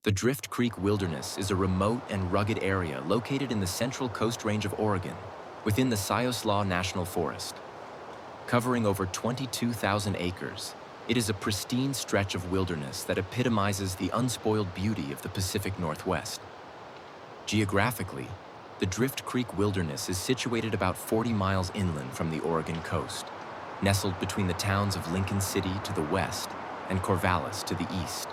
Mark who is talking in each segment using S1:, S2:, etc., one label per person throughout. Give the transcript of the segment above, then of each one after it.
S1: The Drift Creek Wilderness is a remote and rugged area located in the Central Coast Range of Oregon, within the Siuslaw National Forest. Covering over 22,000 acres, it is a pristine stretch of wilderness that epitomizes the unspoiled beauty of the Pacific Northwest. Geographically, the Drift Creek Wilderness is situated about 40 miles inland from the Oregon coast, nestled between the towns of Lincoln City to the west and Corvallis to the east.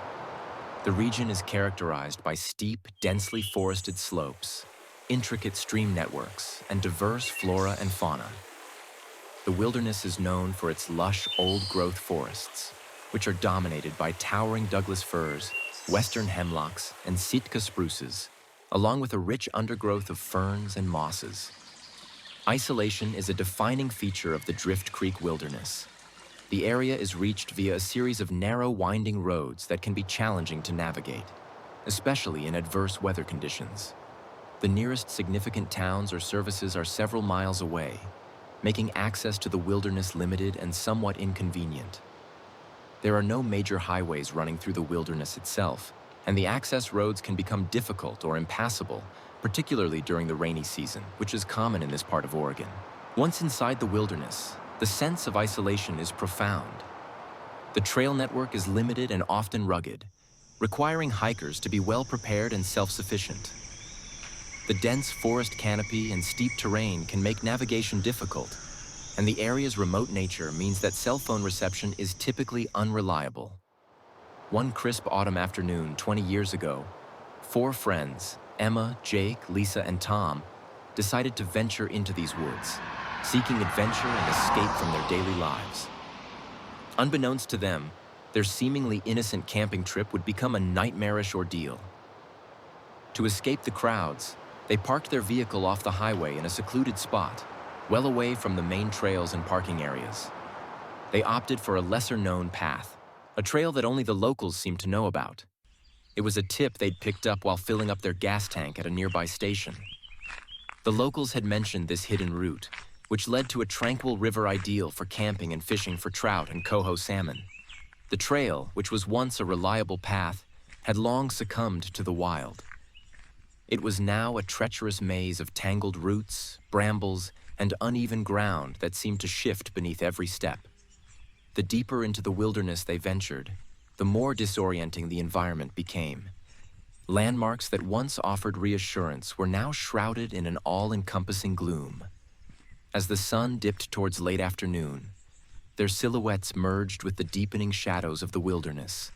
S1: The region is characterized by steep, densely forested slopes, intricate stream networks, and diverse flora and fauna. The wilderness is known for its lush, old-growth forests, which are dominated by towering Douglas firs, western hemlocks, and Sitka spruces, along with a rich undergrowth of ferns and mosses. Isolation is a defining feature of the Drift Creek Wilderness. The area is reached via a series of narrow, winding roads that can be challenging to navigate, especially in adverse weather conditions. The nearest significant towns or services are several miles away, making access to the wilderness limited and somewhat inconvenient. There are no major highways running through the wilderness itself, and the access roads can become difficult or impassable, particularly during the rainy season, which is common in this part of Oregon. Once inside the wilderness, the sense of isolation is profound. The trail network is limited and often rugged, requiring hikers to be well prepared and self-sufficient. The dense forest canopy and steep terrain can make navigation difficult, and the area's remote nature means that cell phone reception is typically unreliable. One crisp autumn afternoon 20 years ago, 4 friends, Emma, Jake, Lisa, and Tom, decided to venture into these woods, seeking adventure and escape from their daily lives. Unbeknownst to them, their seemingly innocent camping trip would become a nightmarish ordeal. To escape the crowds, they parked their vehicle off the highway in a secluded spot, well away from the main trails and parking areas. They opted for a lesser-known path, a trail that only the locals seemed to know about. It was a tip they'd picked up while filling up their gas tank at a nearby station. The locals had mentioned this hidden route, which led to a tranquil river ideal for camping and fishing for trout and coho salmon. The trail, which was once a reliable path, had long succumbed to the wild. It was now a treacherous maze of tangled roots, brambles, and uneven ground that seemed to shift beneath every step. The deeper into the wilderness they ventured, the more disorienting the environment became. Landmarks that once offered reassurance were now shrouded in an all-encompassing gloom. As the sun dipped towards late afternoon, their silhouettes merged with the deepening shadows of the wilderness,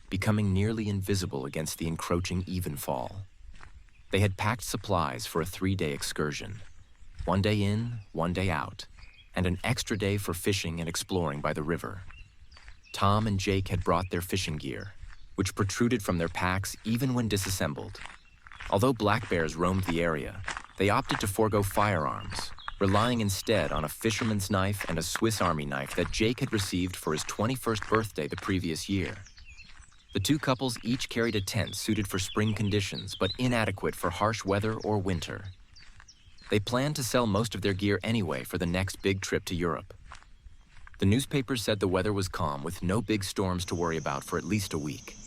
S1: becoming nearly invisible against the encroaching evenfall. They had packed supplies for a 3-day excursion, 1 day in, 1 day out, and an extra day for fishing and exploring by the river. Tom and Jake had brought their fishing gear, which protruded from their packs even when disassembled. Although black bears roamed the area, they opted to forego firearms, relying instead on a fisherman's knife and a Swiss Army knife that Jake had received for his 21st birthday the previous year. The two couples each carried a tent suited for spring conditions but inadequate for harsh weather or winter. They planned to sell most of their gear anyway for the next big trip to Europe. The newspapers said the weather was calm with no big storms to worry about for at least a week.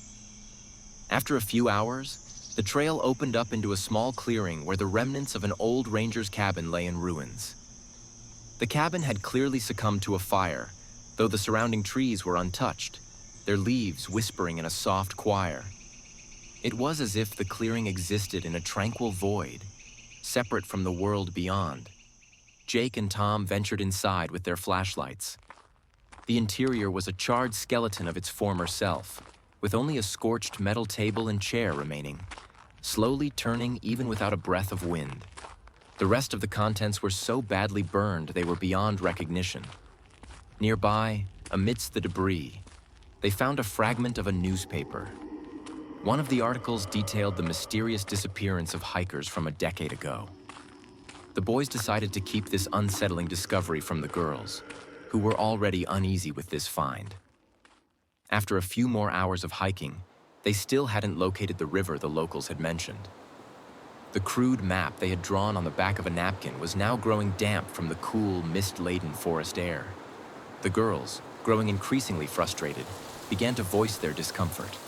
S1: After a few hours, the trail opened up into a small clearing where the remnants of an old ranger's cabin lay in ruins. The cabin had clearly succumbed to a fire, though the surrounding trees were untouched, their leaves whispering in a soft choir. It was as if the clearing existed in a tranquil void, separate from the world beyond. Jake and Tom ventured inside with their flashlights. The interior was a charred skeleton of its former self, with only a scorched metal table and chair remaining, slowly turning even without a breath of wind. The rest of the contents were so badly burned they were beyond recognition. Nearby, amidst the debris, they found a fragment of a newspaper. One of the articles detailed the mysterious disappearance of hikers from a decade ago. The boys decided to keep this unsettling discovery from the girls, who were already uneasy with this find. After a few more hours of hiking, they still hadn't located the river the locals had mentioned. The crude map they had drawn on the back of a napkin was now growing damp from the cool, mist-laden forest air. The girls, growing increasingly frustrated, began to voice their discomfort.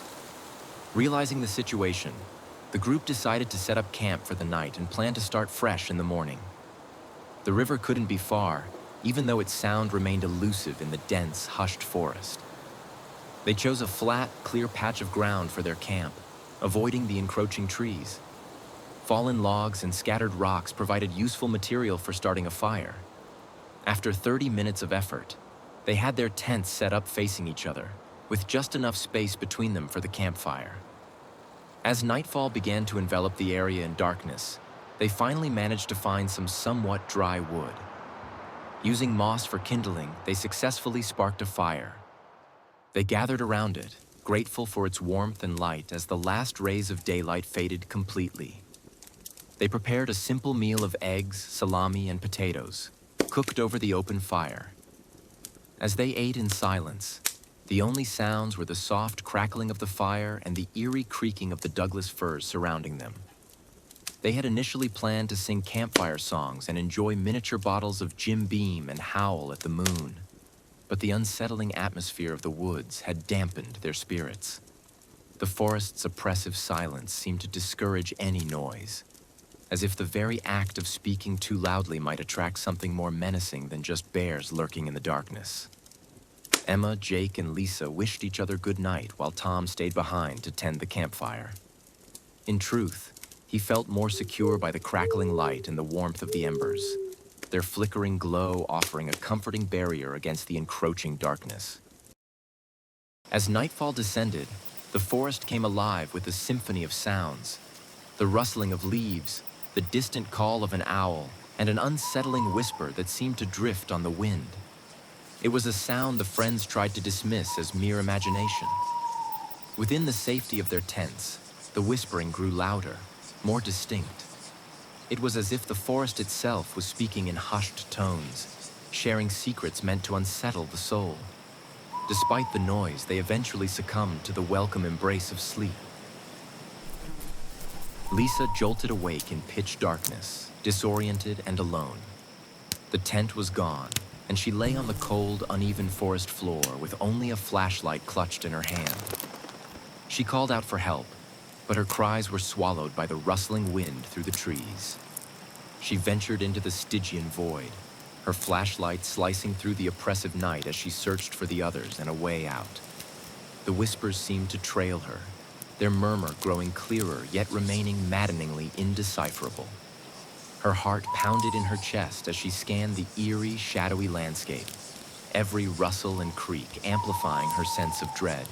S1: Realizing the situation, the group decided to set up camp for the night and plan to start fresh in the morning. The river couldn't be far, even though its sound remained elusive in the dense, hushed forest. They chose a flat, clear patch of ground for their camp, avoiding the encroaching trees. Fallen logs and scattered rocks provided useful material for starting a fire. After 30 minutes of effort, they had their tents set up facing each other, with just enough space between them for the campfire. As nightfall began to envelop the area in darkness, they finally managed to find some somewhat dry wood. Using moss for kindling, they successfully sparked a fire. They gathered around it, grateful for its warmth and light as the last rays of daylight faded completely. They prepared a simple meal of eggs, salami, and potatoes, cooked over the open fire. As they ate in silence, the only sounds were the soft crackling of the fire and the eerie creaking of the Douglas firs surrounding them. They had initially planned to sing campfire songs and enjoy miniature bottles of Jim Beam and howl at the moon, but the unsettling atmosphere of the woods had dampened their spirits. The forest's oppressive silence seemed to discourage any noise, as if the very act of speaking too loudly might attract something more menacing than just bears lurking in the darkness. Emma, Jake, and Lisa wished each other good night while Tom stayed behind to tend the campfire. In truth, he felt more secure by the crackling light and the warmth of the embers, their flickering glow offering a comforting barrier against the encroaching darkness. As nightfall descended, the forest came alive with a symphony of sounds, the rustling of leaves, the distant call of an owl, and an unsettling whisper that seemed to drift on the wind. It was a sound the friends tried to dismiss as mere imagination. Within the safety of their tents, the whispering grew louder, more distinct. It was as if the forest itself was speaking in hushed tones, sharing secrets meant to unsettle the soul. Despite the noise, they eventually succumbed to the welcome embrace of sleep. Lisa jolted awake in pitch darkness, disoriented and alone. The tent was gone, and she lay on the cold, uneven forest floor with only a flashlight clutched in her hand. She called out for help, but her cries were swallowed by the rustling wind through the trees. She ventured into the Stygian void, her flashlight slicing through the oppressive night as she searched for the others and a way out. The whispers seemed to trail her, their murmur growing clearer yet remaining maddeningly indecipherable. Her heart pounded in her chest as she scanned the eerie, shadowy landscape, every rustle and creak amplifying her sense of dread.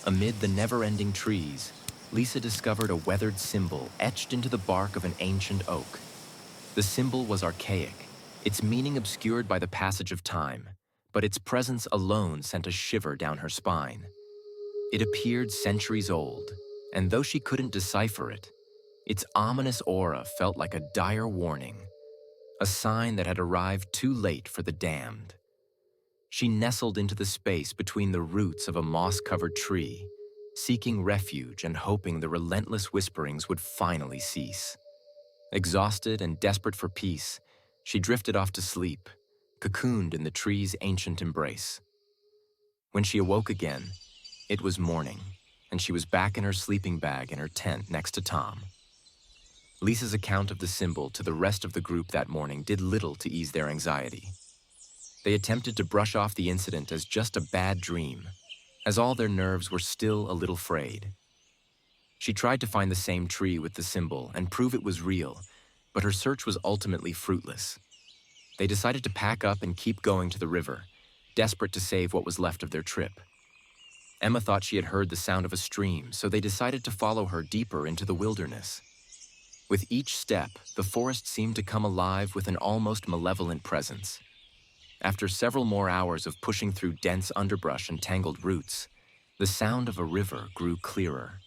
S1: Amid the never-ending trees, Lisa discovered a weathered symbol etched into the bark of an ancient oak. The symbol was archaic, its meaning obscured by the passage of time, but its presence alone sent a shiver down her spine. It appeared centuries old, and though she couldn't decipher it, its ominous aura felt like a dire warning, a sign that had arrived too late for the damned. She nestled into the space between the roots of a moss-covered tree, seeking refuge and hoping the relentless whisperings would finally cease. Exhausted and desperate for peace, she drifted off to sleep, cocooned in the tree's ancient embrace. When she awoke again, it was morning, and she was back in her sleeping bag in her tent next to Tom. Lisa's account of the symbol to the rest of the group that morning did little to ease their anxiety. They attempted to brush off the incident as just a bad dream, as all their nerves were still a little frayed. She tried to find the same tree with the symbol and prove it was real, but her search was ultimately fruitless. They decided to pack up and keep going to the river, desperate to save what was left of their trip. Emma thought she had heard the sound of a stream, so they decided to follow her deeper into the wilderness. With each step, the forest seemed to come alive with an almost malevolent presence. After several more hours of pushing through dense underbrush and tangled roots, the sound of a river grew clearer.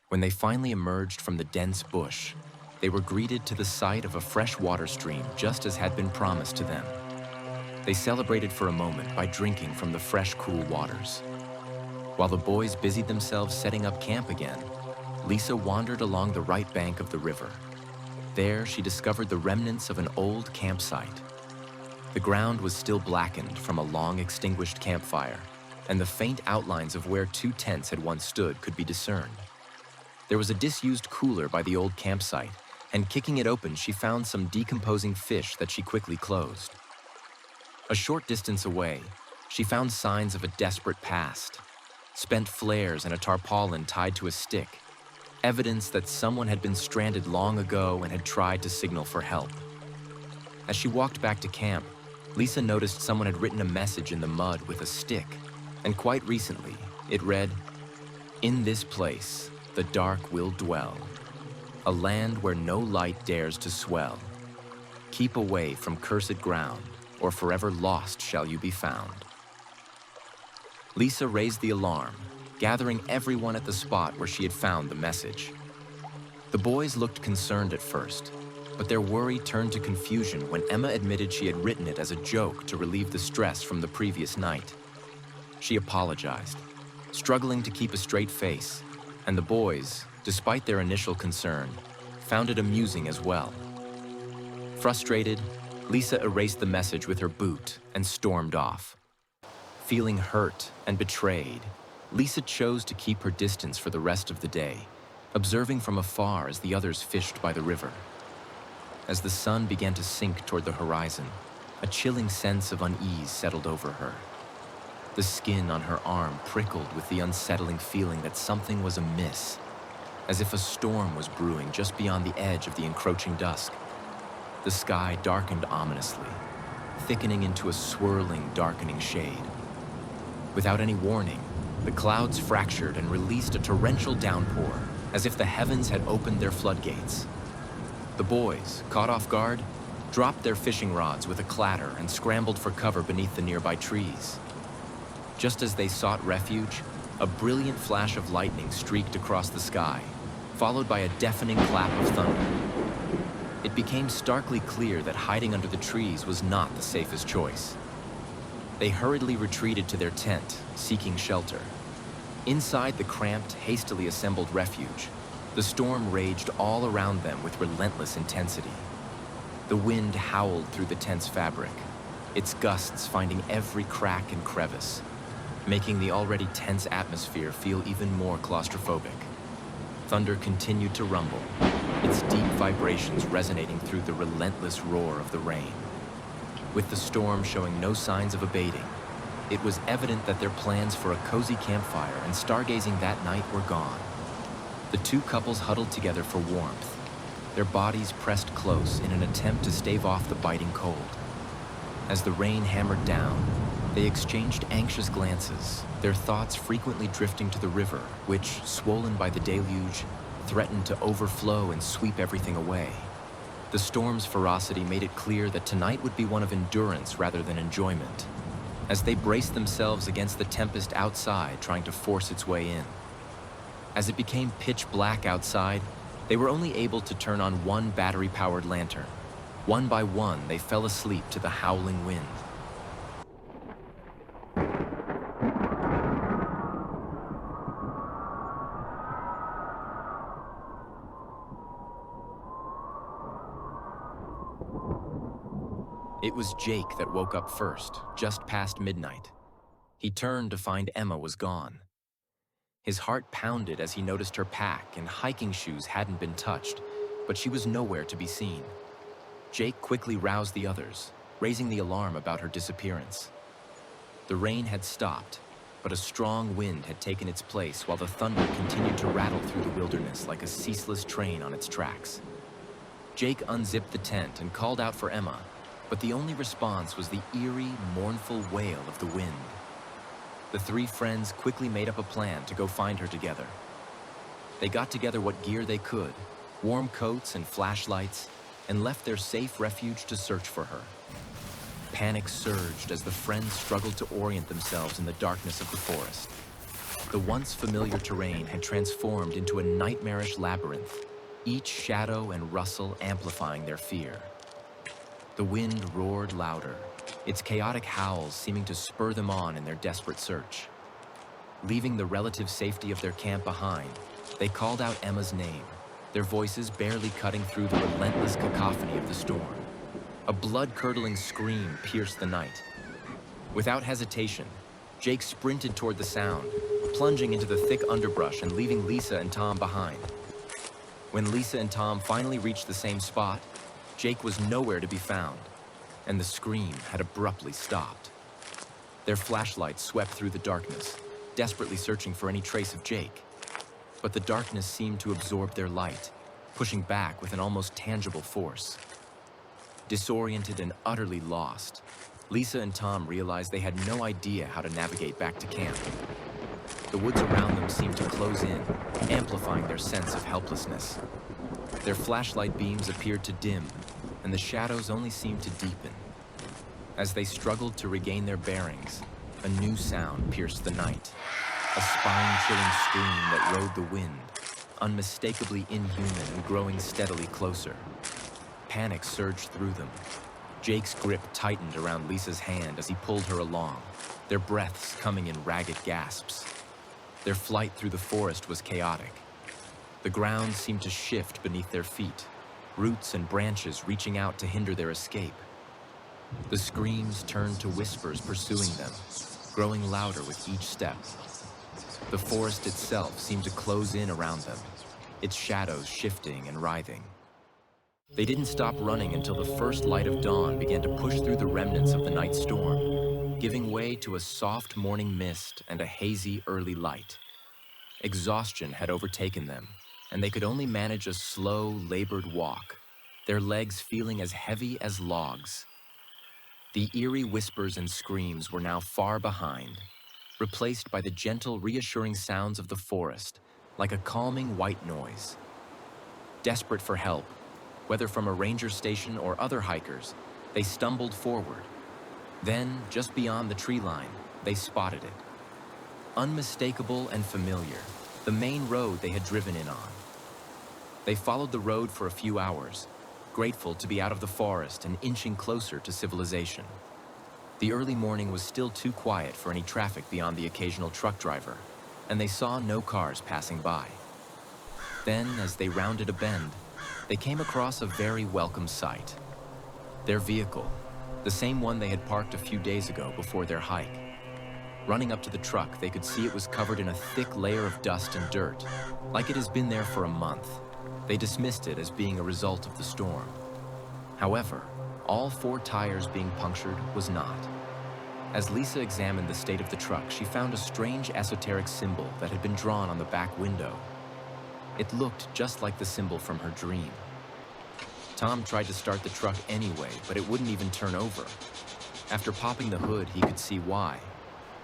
S1: When they finally emerged from the dense bush, they were greeted to the sight of a fresh water stream just as had been promised to them. They celebrated for a moment by drinking from the fresh, cool waters. While the boys busied themselves setting up camp again, Lisa wandered along the right bank of the river. There, she discovered the remnants of an old campsite. The ground was still blackened from a long extinguished campfire, and the faint outlines of where two tents had once stood could be discerned. There was a disused cooler by the old campsite, and kicking it open, she found some decomposing fish that she quickly closed. A short distance away, she found signs of a desperate past. Spent flares and a tarpaulin tied to a stick, evidence that someone had been stranded long ago and had tried to signal for help. As she walked back to camp, Lisa noticed someone had written a message in the mud with a stick, and quite recently, it read, "In this place, the dark will dwell, a land where no light dares to swell. Keep away from cursed ground, or forever lost shall you be found." Lisa raised the alarm, gathering everyone at the spot where she had found the message. The boys looked concerned at first, but their worry turned to confusion when Emma admitted she had written it as a joke to relieve the stress from the previous night. She apologized, struggling to keep a straight face, and the boys, despite their initial concern, found it amusing as well. Frustrated, Lisa erased the message with her boot and stormed off. Feeling hurt and betrayed, Lisa chose to keep her distance for the rest of the day, observing from afar as the others fished by the river. As the sun began to sink toward the horizon, a chilling sense of unease settled over her. The skin on her arm prickled with the unsettling feeling that something was amiss, as if a storm was brewing just beyond the edge of the encroaching dusk. The sky darkened ominously, thickening into a swirling, darkening shade. Without any warning, the clouds fractured and released a torrential downpour, as if the heavens had opened their floodgates. The boys, caught off guard, dropped their fishing rods with a clatter and scrambled for cover beneath the nearby trees. Just as they sought refuge, a brilliant flash of lightning streaked across the sky, followed by a deafening clap of thunder. It became starkly clear that hiding under the trees was not the safest choice. They hurriedly retreated to their tent, seeking shelter. Inside the cramped, hastily assembled refuge, the storm raged all around them with relentless intensity. The wind howled through the tent's fabric, its gusts finding every crack and crevice, making the already tense atmosphere feel even more claustrophobic. Thunder continued to rumble, its deep vibrations resonating through the relentless roar of the rain. With the storm showing no signs of abating, it was evident that their plans for a cozy campfire and stargazing that night were gone. The two couples huddled together for warmth, their bodies pressed close in an attempt to stave off the biting cold. As the rain hammered down, they exchanged anxious glances, their thoughts frequently drifting to the river, which, swollen by the deluge, threatened to overflow and sweep everything away. The storm's ferocity made it clear that tonight would be one of endurance rather than enjoyment, as they braced themselves against the tempest outside, trying to force its way in. As it became pitch black outside, they were only able to turn on one battery-powered lantern. One by one, they fell asleep to the howling wind. It was Jake that woke up first, just past midnight. He turned to find Emma was gone. His heart pounded as he noticed her pack and hiking shoes hadn't been touched, but she was nowhere to be seen. Jake quickly roused the others, raising the alarm about her disappearance. The rain had stopped, but a strong wind had taken its place while the thunder continued to rattle through the wilderness like a ceaseless train on its tracks. Jake unzipped the tent and called out for Emma, but the only response was the eerie, mournful wail of the wind. The three friends quickly made up a plan to go find her together. They got together what gear they could, warm coats and flashlights, and left their safe refuge to search for her. Panic surged as the friends struggled to orient themselves in the darkness of the forest. The once familiar terrain had transformed into a nightmarish labyrinth, each shadow and rustle amplifying their fear. The wind roared louder, its chaotic howls seeming to spur them on in their desperate search. Leaving the relative safety of their camp behind, they called out Emma's name, their voices barely cutting through the relentless cacophony of the storm. A blood-curdling scream pierced the night. Without hesitation, Jake sprinted toward the sound, plunging into the thick underbrush and leaving Lisa and Tom behind. When Lisa and Tom finally reached the same spot, Jake was nowhere to be found, and the scream had abruptly stopped. Their flashlights swept through the darkness, desperately searching for any trace of Jake. But the darkness seemed to absorb their light, pushing back with an almost tangible force. Disoriented and utterly lost, Lisa and Tom realized they had no idea how to navigate back to camp. The woods around them seemed to close in, amplifying their sense of helplessness. Their flashlight beams appeared to dim, and the shadows only seemed to deepen. As they struggled to regain their bearings, a new sound pierced the night. A spine-chilling scream that rode the wind, unmistakably inhuman and growing steadily closer. Panic surged through them. Jake's grip tightened around Lisa's hand as he pulled her along, their breaths coming in ragged gasps. Their flight through the forest was chaotic. The ground seemed to shift beneath their feet, roots and branches reaching out to hinder their escape. The screams turned to whispers pursuing them, growing louder with each step. The forest itself seemed to close in around them, its shadows shifting and writhing. They didn't stop running until the first light of dawn began to push through the remnants of the night storm, giving way to a soft morning mist and a hazy early light. Exhaustion had overtaken them, and they could only manage a slow, labored walk, their legs feeling as heavy as logs. The eerie whispers and screams were now far behind, replaced by the gentle, reassuring sounds of the forest, like a calming white noise. Desperate for help, whether from a ranger station or other hikers, they stumbled forward. Then, just beyond the tree line, they spotted it. Unmistakable and familiar, the main road they had driven in on. They followed the road for a few hours, grateful to be out of the forest and inching closer to civilization. The early morning was still too quiet for any traffic beyond the occasional truck driver, and they saw no cars passing by. Then, as they rounded a bend, they came across a very welcome sight. Their vehicle, the same one they had parked a few days ago before their hike. Running up to the truck, they could see it was covered in a thick layer of dust and dirt, like it has been there for a month. They dismissed it as being a result of the storm. However, all 4 tires being punctured was not. As Lisa examined the state of the truck, she found a strange esoteric symbol that had been drawn on the back window. It looked just like the symbol from her dream. Tom tried to start the truck anyway, but it wouldn't even turn over. After popping the hood, he could see why.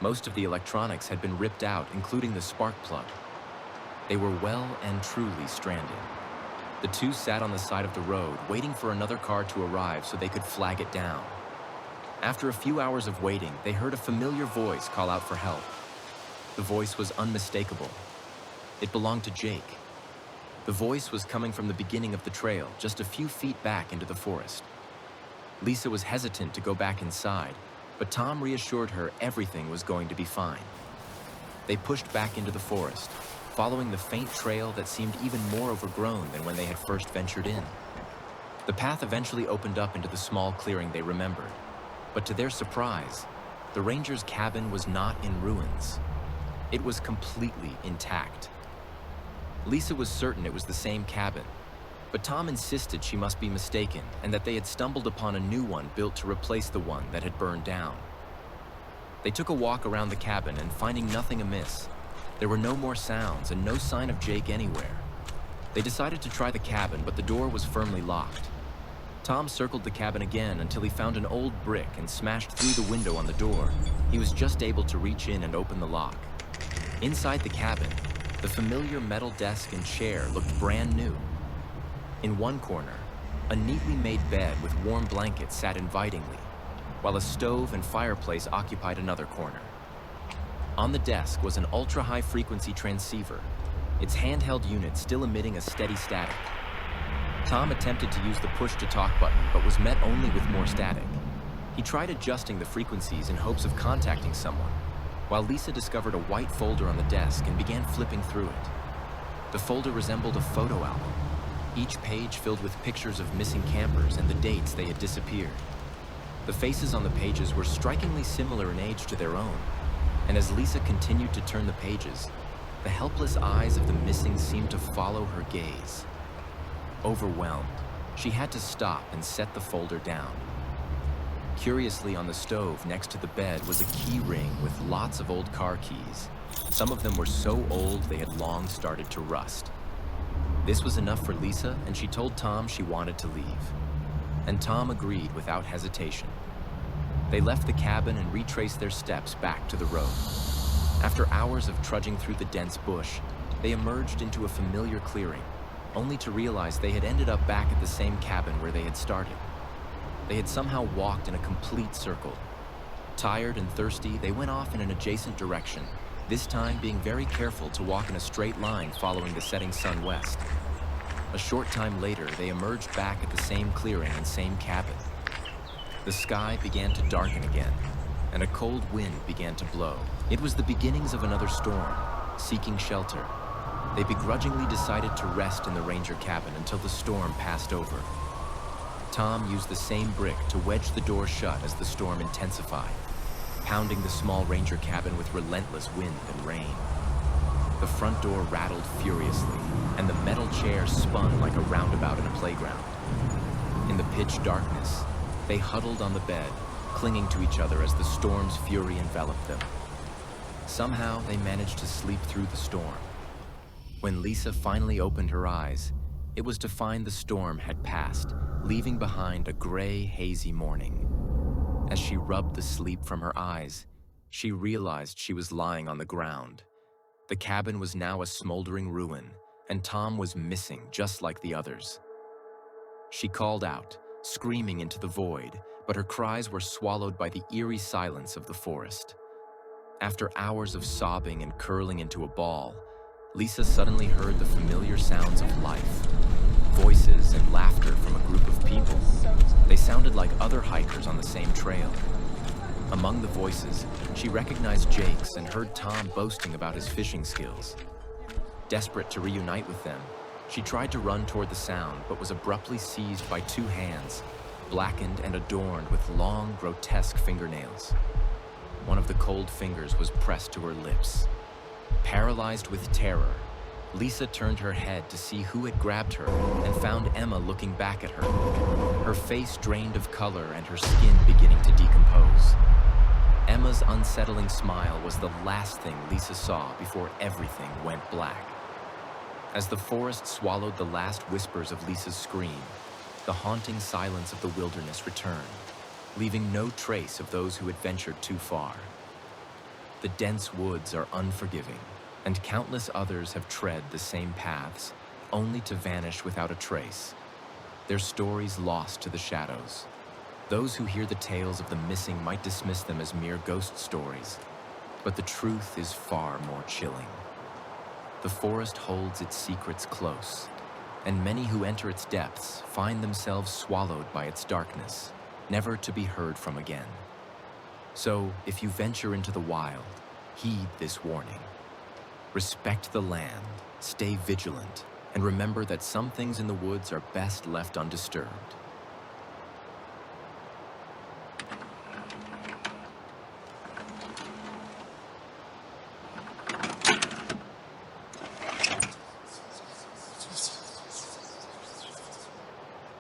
S1: Most of the electronics had been ripped out, including the spark plug. They were well and truly stranded. The two sat on the side of the road, waiting for another car to arrive so they could flag it down. After a few hours of waiting, they heard a familiar voice call out for help. The voice was unmistakable. It belonged to Jake. The voice was coming from the beginning of the trail, just a few feet back into the forest. Lisa was hesitant to go back inside, but Tom reassured her everything was going to be fine. They pushed back into the forest, following the faint trail that seemed even more overgrown than when they had first ventured in. The path eventually opened up into the small clearing they remembered, but to their surprise, the ranger's cabin was not in ruins. It was completely intact. Lisa was certain it was the same cabin, but Tom insisted she must be mistaken and that they had stumbled upon a new one built to replace the one that had burned down. They took a walk around the cabin and, finding nothing amiss, there were no more sounds and no sign of Jake anywhere. They decided to try the cabin, but the door was firmly locked. Tom circled the cabin again until he found an old brick and smashed through the window on the door. He was just able to reach in and open the lock. Inside the cabin, the familiar metal desk and chair looked brand new. In one corner, a neatly made bed with warm blankets sat invitingly, while a stove and fireplace occupied another corner. On the desk was an ultra-high frequency transceiver, its handheld unit still emitting a steady static. Tom attempted to use the push-to-talk button, but was met only with more static. He tried adjusting the frequencies in hopes of contacting someone, while Lisa discovered a white folder on the desk and began flipping through it. The folder resembled a photo album, each page filled with pictures of missing campers and the dates they had disappeared. The faces on the pages were strikingly similar in age to their own, And as Lisa continued to turn the pages, the helpless eyes of the missing seemed to follow her gaze. Overwhelmed, she had to stop and set the folder down. Curiously, on the stove next to the bed was a key ring with lots of old car keys. Some of them were so old they had long started to rust. This was enough for Lisa, and she told Tom she wanted to leave. And Tom agreed without hesitation. They left the cabin and retraced their steps back to the road. After hours of trudging through the dense bush, they emerged into a familiar clearing, only to realize they had ended up back at the same cabin where they had started. They had somehow walked in a complete circle. Tired and thirsty, they went off in an adjacent direction, this time being very careful to walk in a straight line following the setting sun west. A short time later, they emerged back at the same clearing and same cabin. The sky began to darken again, and a cold wind began to blow. It was the beginnings of another storm. Seeking shelter, they begrudgingly decided to rest in the ranger cabin until the storm passed over. Tom used the same brick to wedge the door shut as the storm intensified, pounding the small ranger cabin with relentless wind and rain. The front door rattled furiously, and the metal chair spun like a roundabout in a playground. In the pitch darkness, they huddled on the bed, clinging to each other as the storm's fury enveloped them. Somehow, they managed to sleep through the storm. When Lisa finally opened her eyes, it was to find the storm had passed, leaving behind a gray, hazy morning. As she rubbed the sleep from her eyes, she realized she was lying on the ground. The cabin was now a smoldering ruin, and Tom was missing just like the others. She called out, screaming into the void, but her cries were swallowed by the eerie silence of the forest. After hours of sobbing and curling into a ball, Lisa suddenly heard the familiar sounds of life. Voices and laughter from a group of people. They sounded like other hikers on the same trail. Among the voices, she recognized Jake's and heard Tom boasting about his fishing skills. Desperate to reunite with them, she tried to run toward the sound, but was abruptly seized by two hands, blackened and adorned with long, grotesque fingernails. One of the cold fingers was pressed to her lips. Paralyzed with terror, Lisa turned her head to see who had grabbed her and found Emma looking back at her, her face drained of color and her skin beginning to decompose. Emma's unsettling smile was the last thing Lisa saw before everything went black. As the forest swallowed the last whispers of Lisa's scream, the haunting silence of the wilderness returned, leaving no trace of those who had ventured too far. The dense woods are unforgiving, and countless others have tread the same paths, only to vanish without a trace, their stories lost to the shadows. Those who hear the tales of the missing might dismiss them as mere ghost stories, but the truth is far more chilling. The forest holds its secrets close, and many who enter its depths find themselves swallowed by its darkness, never to be heard from again. So, if you venture into the wild, heed this warning. Respect the land, stay vigilant, and remember that some things in the woods are best left undisturbed.